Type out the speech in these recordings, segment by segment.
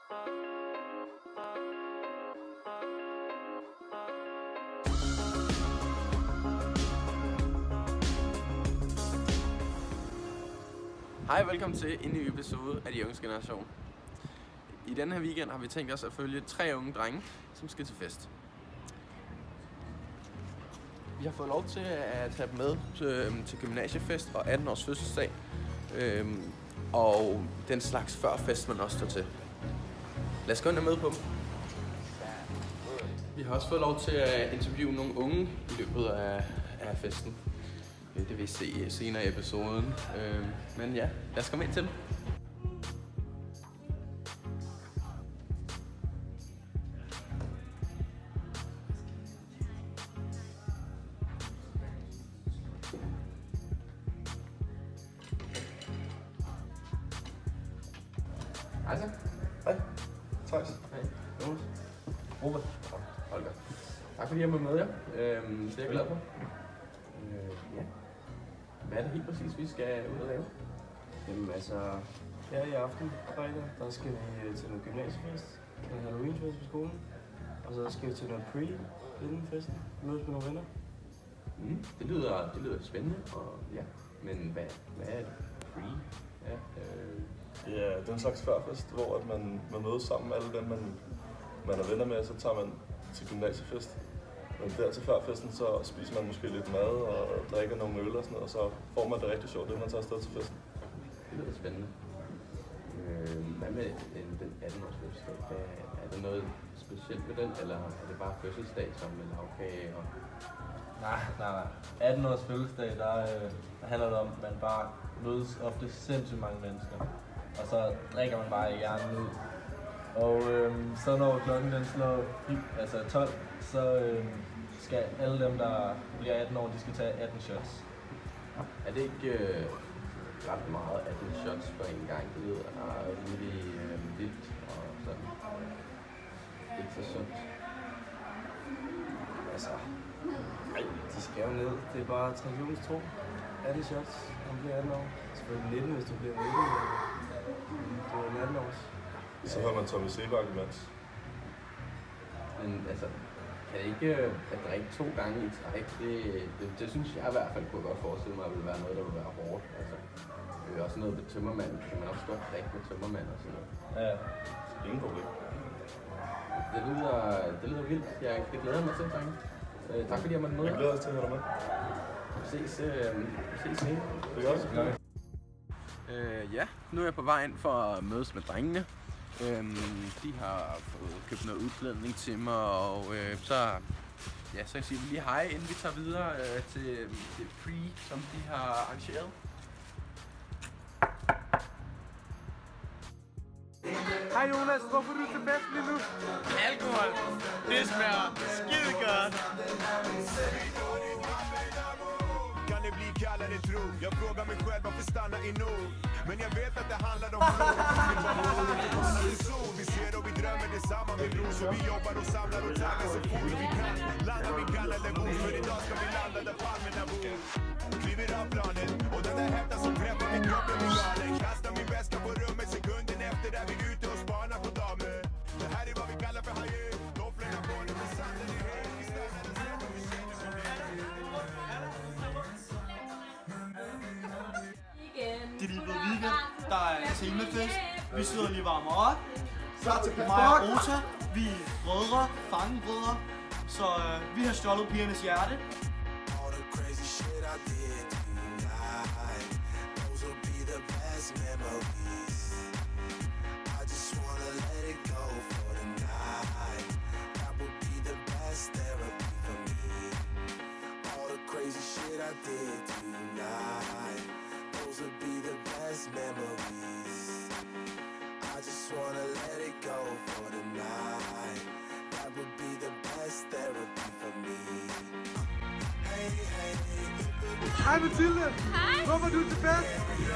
Hej, velkommen til en ny episode af De Unges Generation. I denne her weekend har vi tænkt os at følge 3 unge drenge, som skal til fest. Vi har fået lov til at tage dem med til gymnasiefest og 18 års fødselsdag. Og den slags førfest, man også tager til. Lad os gå ind og møde på dem. Vi har også fået lov til at interviewe nogle unge i løbet af festen. Det vil vi se senere i episoden. Men ja, lad os komme ind til dem. Hej så. Hej. Thijs. Hej. Jonas. Robert. Holger. Tak fordi jeg var med jer. Det er jeg glad for. Ja. Hvad er det helt præcis, vi skal ud og lave? Jamen altså, her i aften, fredag, der skal vi til noget gymnasiefest, en Halloweenfest på skolen, og så skal vi til noget pre inden festen, mødes med nogle venner. Det lyder spændende, og ja. Men hvad er det? Pre? Ja, Ja, det er en slags førfest, hvor at man mødes sammen med alle dem, man er venner med, så tager man til gymnasiefest. Men der til førfesten, så spiser man måske lidt mad og drikker nogle øl og sådan noget, og så får man det rigtig sjovt, det man tager afsted til festen. det lyder spændende. Hvad med den 18-års fødselsdag? Er der noget specielt ved den, eller er det bare fødselsdag som med lavkage? Og... Nej. 18 års fødselsdag, der handler det om, at man bare mødes ofte sindssygt mange mennesker. Og så drikker man bare hjernen ud. Og så når klokken den slår 12, så skal alle dem, der bliver 18 år, de skal tage 18 shots. Er det ikke ret meget 18 shots på en gang? Det lyder rimelig vildt og sådan. Ikke så sundt. Altså, nej, de skal jo ned. Det er bare traditionstro. 18 shots, når man bliver 18 år. Selvfølgelig 19, hvis du bliver 19. Det er en 18 års. Så hører man Tommy Sebak imens. Men altså, kan det ikke at drikke 2 gange i træk? Det synes jeg i hvert fald kunne godt forestille mig, at det ville være noget, der ville være hårdt. Altså, det er også noget med tømmermand. Kan man også godt drikke med tømmermand og sådan noget? Ja. Ingen problem. Det lyder vildt. Jeg glæder mig til, drenge. Tak fordi jeg måtte møde. Jeg glæder os til at have dig med. Vi ses senere. Det er godt. Ja, nu er jeg på vej ind for at mødes med drengene. De har fået købt noget udklædning til mig, og så siger vi lige hej, inden vi tager videre til det pre, som de har arrangeret. Hej Jonas, hvorfor er du til fest lige nu? Alkohol, det smager skide godt. Kan det bli kallare tro? Jag frågar mig själv varför stanna i nord. Men jag vet att det handlar om flod. Vi ser och vi drömmer detsamma med bror. Så vi jobbar och samlar och taggar så fort vi kan. Landar vi kallade bord. För idag ska vi landa där palmerna bor. Kliver av planen och den där hämtar som träffar min kropp är min galen. Kastar min väska på rummet sekunden efter där vi är ute och spanar på damer. Det här är vad vi kallar för hajer. Tofflorna på den med sanden i hög. Vi stannar och ser vad vi känner som det. Det er lige blevet weekend, der er temafest, vi sidder lige varmer op, klar til mig og Ota, vi er brødre, fangebrødre, så vi har stjålet pigernes hjerte. Memories. I just wanna let it go for the night. That would be the best therapy for me. Hey, hey. Hej Mathilde! Hej! Hvorfor er du til fest? Det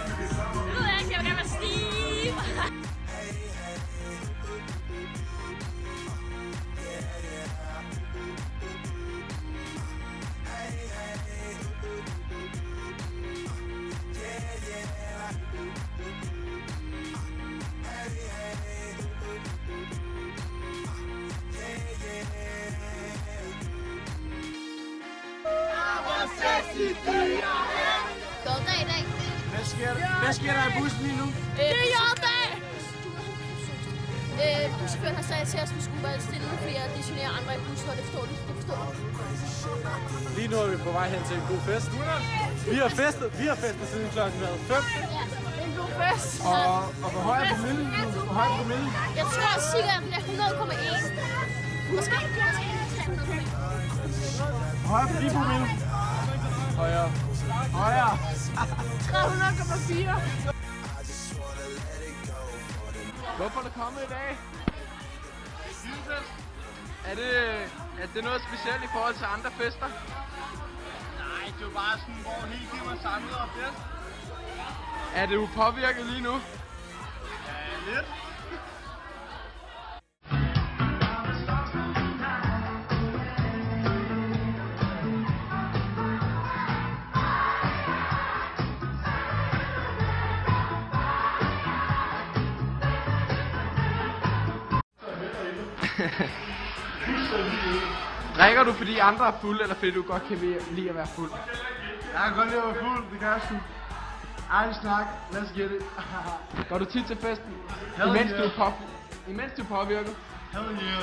ved jeg ikke, jeg vil gerne være stiv! God dag i dag. Hvad sker der i bussen lige nu? Det er Jordan! Buschaufføren har sagt til os, at vi skulle være stille, fordi jeg designerer andre i bussen, og det forstår du. Lige nu er vi på vej hen til en god fest. Vi har festet siden klokken 5. Ja, en god fest. Og hvor høj er promillen? Jeg tror sikkert, at den er 100,1. Måske 300,1. Højere på din promille? Højere. 300,4. Hvorfor er du kommet i dag? Er det noget specielt i forhold til andre fester? Nej, det er jo bare sådan, hvor hele tiden er samlet og fest. Er det upåvirket lige nu? Ja, lidt. Drikker du, fordi andre er fulde, eller fordi du godt kan lide at være fuld? Jeg kan godt lide at være fuld, det kan jeg sgu. Ej, snak, let's get it. Går du tit til festen, imens du er påvirket? Hell yeah.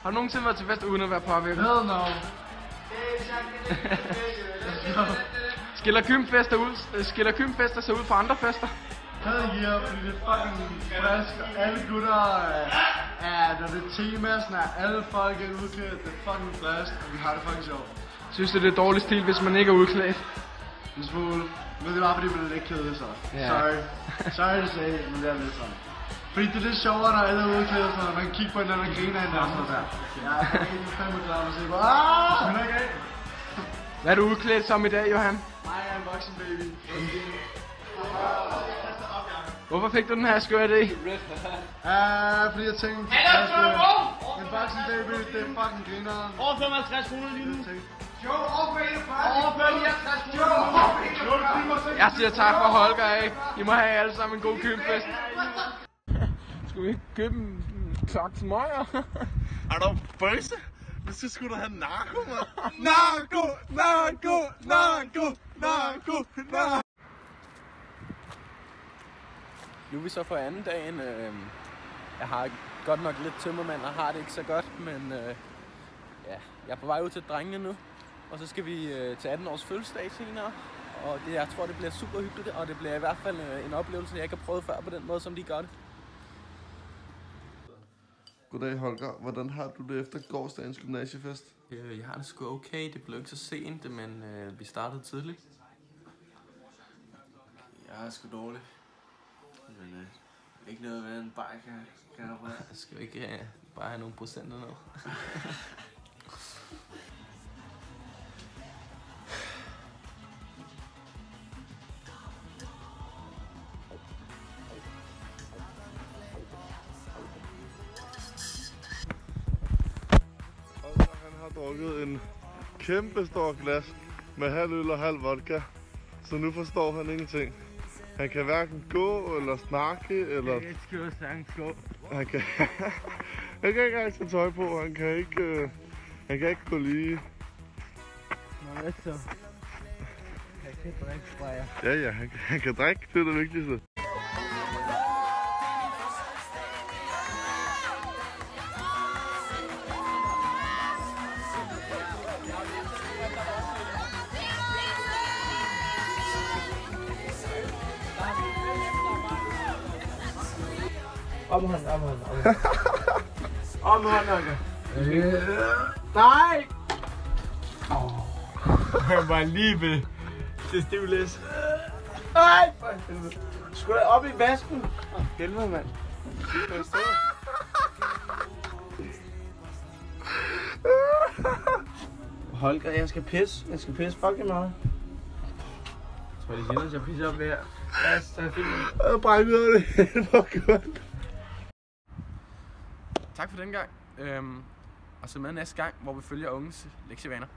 Har du nogensinde været til fest uden at være påvirket? Hell no. Skiller gymfester sig ud fra andre fester? Hell yeah, fordi det er fucking frisk, og alle gutter når det er tema, sådan alle folk er udklædt, det er fucking frisk, og vi har det fucking sjovt. Synes du, det er dårlig stil, hvis man ikke er udklædt? En smule. Men det var fordi, man er lidt klædet, så. Ja. Sorry to say, men det er lidt sådan. Fordi det er lidt sjovere, når alle er udklædet, så man kan kigge på hinanden og griner hinanden og sådan der. Jeg er helt fandme klar at se på. Smiler ikke af? Hvad er du udklædt som i dag, Johan? Nej, jeg er en voksen baby. Hvorfor fik du den her skørt i? Fordi jeg tænkte, en voksen baby, det er fucking grineren. Over 55 kroner lige nu. Jeg siger tak for Holger af. I må have alle sammen en god gymfest. Skal vi købe en klok til mig? Er du bøse? Vi skal sgu da have narko, mand. Narko. Nu er vi så på anden dagen. Jeg har godt nok lidt tømmermand og har det ikke så godt, men ja, jeg er på vej ud til drengene nu. Og så skal vi til 18 års fødselsdag senere. Og jeg tror, det bliver super hyggeligt, og det bliver i hvert fald en oplevelse, jeg ikke har prøvet før på den måde, som de gør det. Goddag Holger, hvordan har du det efter gårsdagens gymnasiefest? Jeg har det sgu okay, det blev ikke så sent, men vi startede tidligt. Jeg er sgu dårlig. Men ikke noget ved en bajer kan jeg røre. Skal vi ikke bare have nogle procenter ned? Han har drukket en kæmpe stor glas med halv øl og halv vodka, så nu forstår han ingenting. Han kan hverken gå eller snakke eller... Jeg skal jo sagtens gå. Han kan ikke engang tage tøj på, han kan ikke gå lige. Nå, hvad så? Jeg kan drikke fra jer. Ja, han kan drikke, det er det vigtigste. Om hånden. Om hånden, Anke. Nej! Han var lige ved det stivlæs. Nej! Sgu da op i vasken. Helvede, mand. Holger, jeg skal pisse. Jeg skal pisse fucking meget. Jeg tror, det siger, at jeg pisser op her. Ja, så er filmen. Jeg brækker ud af det. Hvor godt. Tak for den gang. Og så med næste gang, hvor vi følger unges lektievaner.